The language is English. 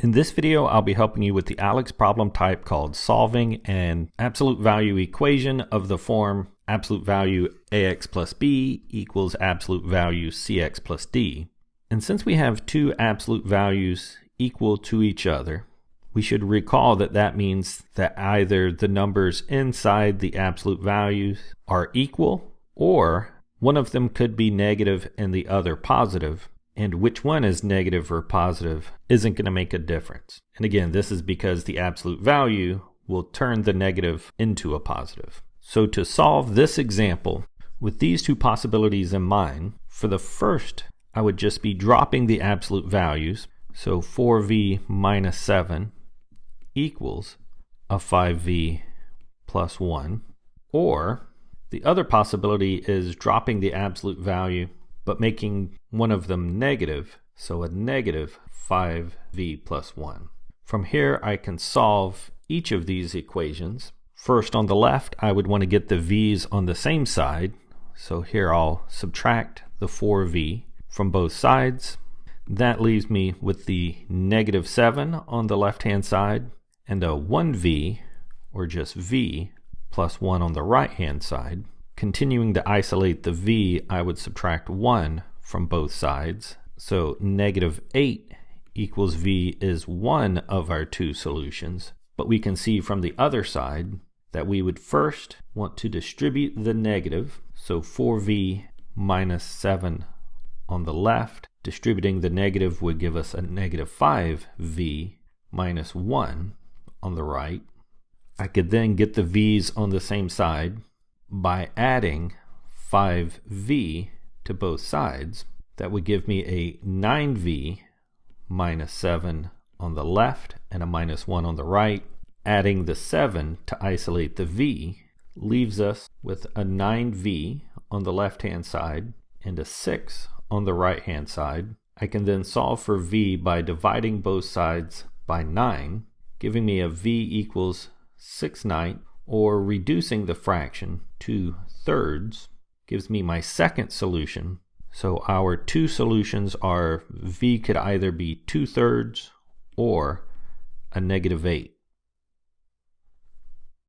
In this video, I'll be helping you with the ALEKS problem type called solving an absolute value equation of the form absolute value ax plus b equals absolute value cx plus d. And since we have two absolute values equal to each other, we should recall that that means that either the numbers inside the absolute values are equal, or one of them could be negative and the other positive. And which one is negative or positive isn't going to make a difference. And again, this is because the absolute value will turn the negative into a positive. So to solve this example with these two possibilities in mind, for the first, I would just be dropping the absolute values. So 4v minus 7 equals a 5v plus 1. Or the other possibility is dropping the absolute value but making one of them negative, so a negative 5v plus 1. From here, I can solve each of these equations. First, on the left, I would want to get the v's on the same side. So here I'll subtract the 4v from both sides. That leaves me with the negative 7 on the left-hand side and a 1v, or just v, plus 1 on the right-hand side. Continuing to isolate the v, I would subtract 1 from both sides. So negative 8 equals v is one of our two solutions. But we can see from the other side that we would first want to distribute the negative. So 4v minus 7 on the left. Distributing the negative would give us a negative 5v minus 1 on the right. I could then get the v's on the same side by adding 5v to both sides. That would give me a 9v minus 7 on the left and a minus 1 on the right. Adding the 7 to isolate the v leaves us with a 9v on the left-hand side and a 6 on the right-hand side. I can then solve for v by dividing both sides by 9, giving me a v equals 6/9, or reducing the fraction to thirds gives me my second solution. So our two solutions are v could either be 2/3 or a negative 8.